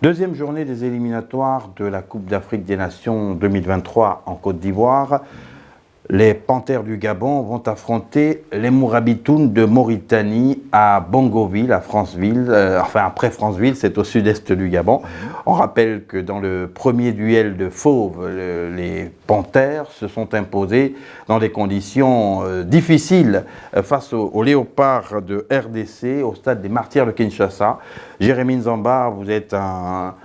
Deuxième journée des éliminatoires de la Coupe d'Afrique des Nations 2023 en Côte d'Ivoire. Les Panthères du Gabon vont affronter les Mourabitounes de Mauritanie à Bongoville, à Franceville. Enfin, après Franceville, c'est au sud-est du Gabon. On rappelle que dans le premier duel de fauve, les Panthères se sont imposés dans des conditions difficiles face aux Léopards de RDC au stade des Martyrs de Kinshasa. Jérémy Nzamba, vous êtes un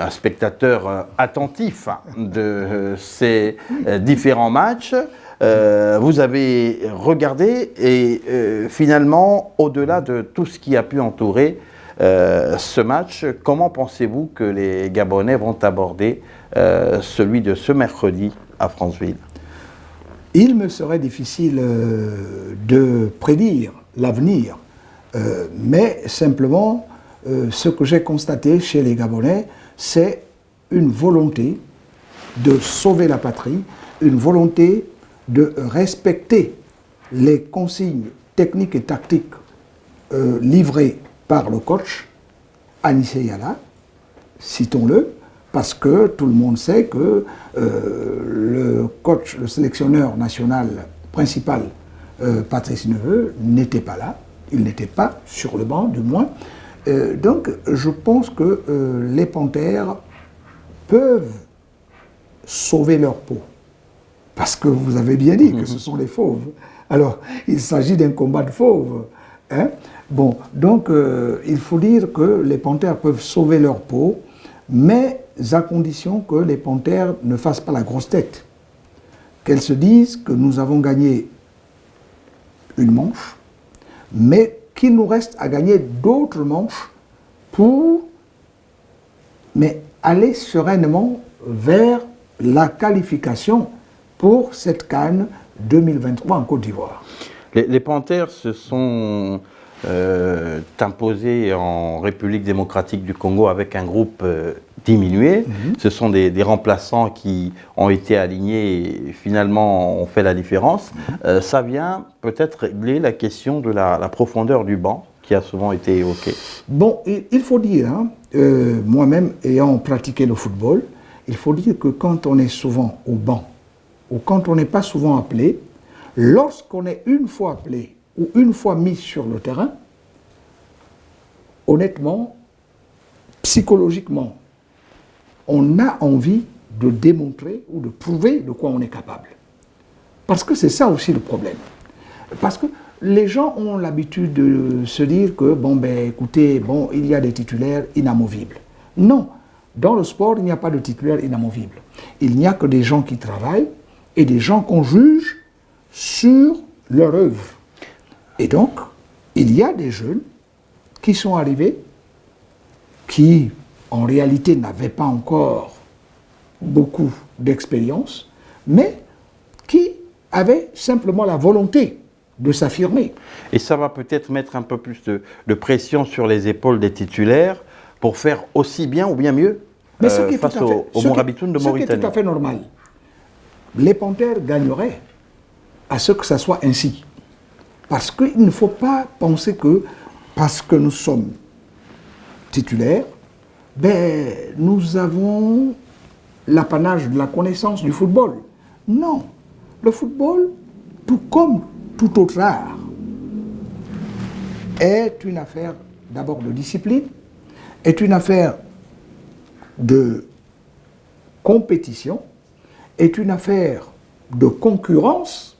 spectateur attentif de ces différents matchs. Vous avez regardé et finalement, au-delà de tout ce qui a pu entourer ce match, comment pensez-vous que les Gabonais vont aborder celui de ce mercredi à Franceville? Il me serait difficile de prédire l'avenir, mais simplement, ce que j'ai constaté chez les Gabonais, c'est une volonté de sauver la patrie, une volonté de respecter les consignes techniques et tactiques livrées par le coach Anissé Yala, citons-le, parce que tout le monde sait que le coach, le sélectionneur national principal, Patrice Neveu, n'était pas là, il n'était pas sur le banc du moins. Donc je pense que les Panthères peuvent sauver leur peau. Parce que vous avez bien dit que ce sont les fauves. Alors, il s'agit d'un combat de fauves. Hein? Bon, donc il faut dire que les Panthères peuvent sauver leur peau, mais à condition que les Panthères ne fassent pas la grosse tête. Qu'elles se disent que nous avons gagné une manche, mais qu'il nous reste à gagner d'autres manches pour aller sereinement vers la qualification pour cette CAN 2023 en Côte d'Ivoire. Les Panthères se sont imposés en République démocratique du Congo avec un groupe diminué. Ce sont des remplaçants qui ont été alignés et finalement ont fait la différence. Ça vient peut-être régler la question de la profondeur du banc qui a souvent été évoquée. Bon, il faut dire, hein, moi-même ayant pratiqué le football, il faut dire que quand on est souvent au banc ou quand on n'est pas souvent appelé, lorsqu'on est une fois appelé ou une fois mis sur le terrain, honnêtement, psychologiquement, on a envie de démontrer ou de prouver de quoi on est capable. Parce que c'est ça aussi le problème. Parce que les gens ont l'habitude de se dire que, bon, ben, écoutez, bon, il y a des titulaires inamovibles. Non, dans le sport, il n'y a pas de titulaires inamovibles. Il n'y a que des gens qui travaillent et des gens qu'on juge sur leur œuvre. Et donc, il y a des jeunes qui sont arrivés, qui en réalité n'avaient pas encore beaucoup d'expérience, mais qui avaient simplement la volonté de s'affirmer. Et ça va peut-être mettre un peu plus de pression sur les épaules des titulaires pour faire aussi bien ou bien mieux face aux Mourabitounes de Mauritanie. Ce qui est tout à fait normal. Les Panthères gagneraient à ce que ça soit ainsi. Parce qu'il ne faut pas penser que, parce que nous sommes titulaires, ben, nous avons l'apanage de la connaissance du football. Non. Le football, tout comme tout autre art, est une affaire d'abord de discipline, est une affaire de compétition, est une affaire de concurrence,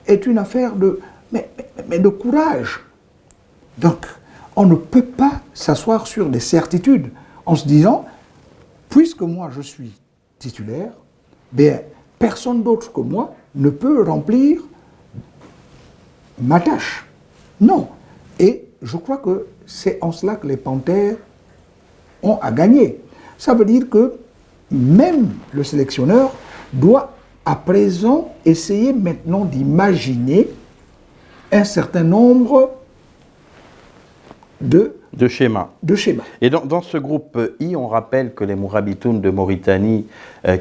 est une affaire de, mais de courage. Donc, on ne peut pas s'asseoir sur des certitudes en se disant, puisque moi je suis titulaire, bien, personne d'autre que moi ne peut remplir ma tâche. Non. Et je crois que c'est en cela que les Panthères ont à gagner. Ça veut dire que même le sélectionneur doit à présent essayer maintenant d'imaginer un certain nombre de schémas. Et dans ce groupe I, on rappelle que les Mourabitounes de Mauritanie,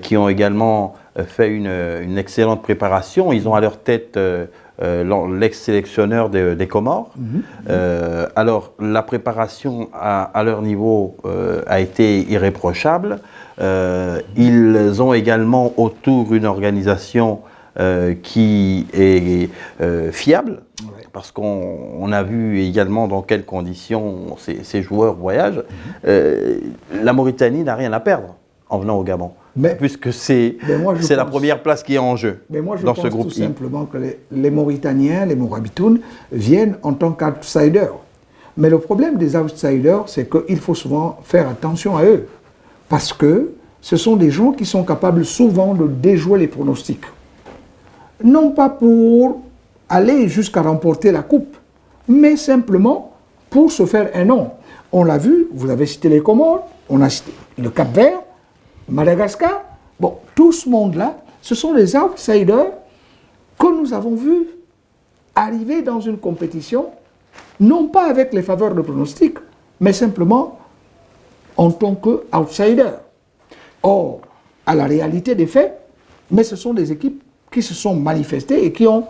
qui ont également fait une excellente préparation, ils ont à leur tête l'ex-sélectionneur des Comores. Alors, la préparation à leur niveau a été irréprochable. Ils ont également autour une organisation qui est fiable, parce qu'on a vu également dans quelles conditions ces joueurs voyagent. La Mauritanie n'a rien à perdre en venant au Gabon, puisque c'est la première place qui est en jeu dans ce groupe. Tout simplement que les Mauritaniens, les Mourabitoun, viennent en tant qu'outsiders. Mais le problème des outsiders, c'est qu'il faut souvent faire attention à eux, parce que ce sont des gens qui sont capables souvent de déjouer les pronostics. Non pas pour aller jusqu'à remporter la coupe, mais simplement pour se faire un nom. On l'a vu, vous avez cité les Comores, on a cité le Cap-Vert, Madagascar. Bon, tout ce monde-là, ce sont des outsiders que nous avons vus arriver dans une compétition, non pas avec les faveurs de pronostic, mais simplement en tant qu'outsiders. Or, à la réalité des faits, mais ce sont des équipes qui se sont manifestées et qui ont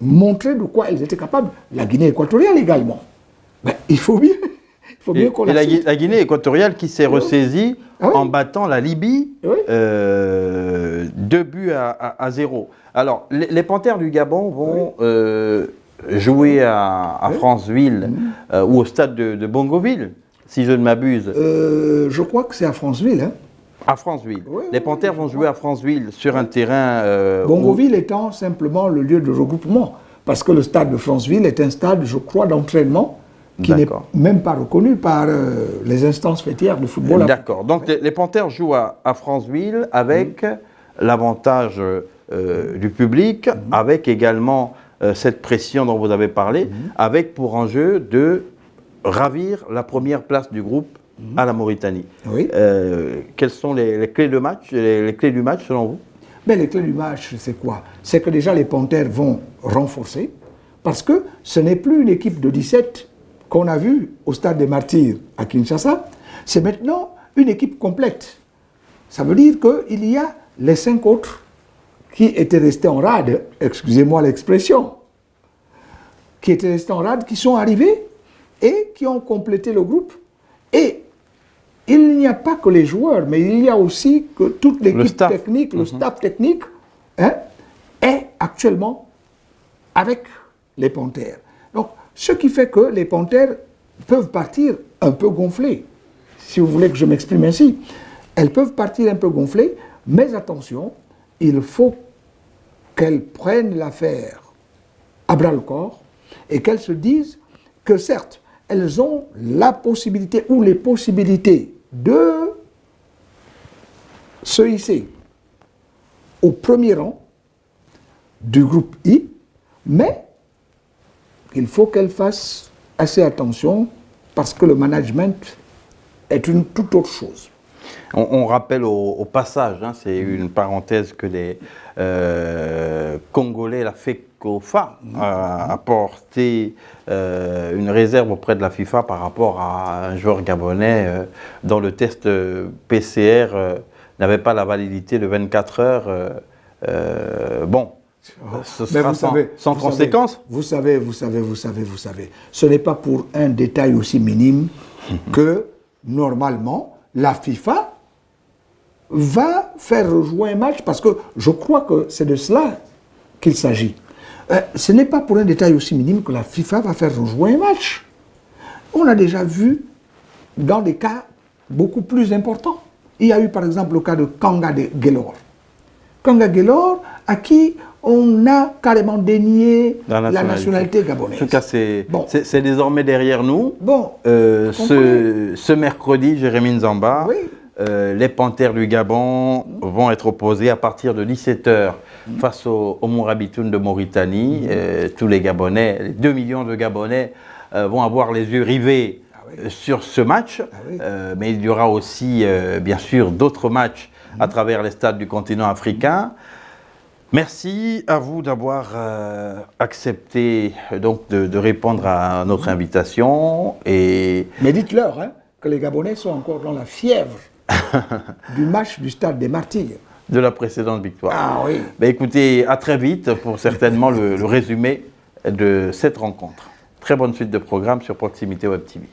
montré de quoi elles étaient capables. La Guinée équatoriale également. Mais il faut bien qu'on la cite. La Guinée équatoriale qui s'est ressaisie en battant la Libye 2 buts à 0. Alors, les Panthères du Gabon vont jouer à Franceville ou au stade de Bongoville, si je ne m'abuse. Je crois que c'est à Franceville. Hein. À Franceville. Les Panthères vont jouer à Franceville sur un terrain... Bongoville étant simplement le lieu de regroupement. Parce que le stade de Franceville est un stade, je crois, d'entraînement qui n'est même pas reconnu par les instances fêtières de football. D'accord. Donc les Panthères jouent à Franceville avec l'avantage du public, avec également cette pression dont vous avez parlé, avec pour enjeu de ravir la première place du groupe à la Mauritanie. Quelles sont les clés de match, les clés du match selon vous? Les clés du match, c'est quoi? C'est que déjà les Panthères vont renforcer, parce que ce n'est plus une équipe de 17 qu'on a vue au Stade des Martyrs à Kinshasa, c'est maintenant une équipe complète. Ça veut dire qu'il y a les 5 autres qui étaient restés en rade, excusez-moi l'expression, qui étaient restés en rade, qui sont arrivés et qui ont complété le groupe. Et il n'y a pas que les joueurs, mais il y a aussi que toute l'équipe technique, le staff technique, est actuellement avec les Panthères. Donc, ce qui fait que les Panthères peuvent partir un peu gonflées, si vous voulez que je m'exprime ainsi. Elles peuvent partir un peu gonflées, mais attention, il faut qu'elles prennent l'affaire à bras-le-corps et qu'elles se disent que certes, elles ont la possibilité ou les possibilités de se hisser au premier rang du groupe I, mais il faut qu'elles fassent assez attention parce que le management est une toute autre chose. On rappelle au passage, c'est une parenthèse que les Congolais, la FECOFA, a porté une réserve auprès de la FIFA par rapport à un joueur gabonais dont le test PCR n'avait pas la validité de 24 heures. Ce sera sans conséquence. Vous savez. Ce n'est pas pour un détail aussi minime que, normalement, la FIFA va faire rejouer un match, parce que je crois que c'est de cela qu'il s'agit. Ce n'est pas pour un détail aussi minime que la FIFA va faire rejouer un match. On a déjà vu dans des cas beaucoup plus importants. Il y a eu par exemple le cas de Kanga Gelor. Kanga Gelor, à qui on a carrément dénié la nationalité gabonaise. En tout cas, c'est désormais derrière nous. Ce mercredi, Jérémy Nzamba, les Panthères du Gabon vont être opposés à partir de 17h face aux Mourabitoun de Mauritanie. Tous les Gabonais, les 2 millions de Gabonais vont avoir les yeux rivés sur ce match. Mais il y aura aussi, bien sûr, d'autres matchs à travers les stades du continent africain. Merci à vous d'avoir accepté donc de répondre à notre invitation. Mais dites-leur que les Gabonais sont encore dans la fièvre du match du Stade des Martyrs. De la précédente victoire. Ah oui. Écoutez, à très vite pour certainement le résumé de cette rencontre. Très bonne suite de programme sur Proximité Web TV.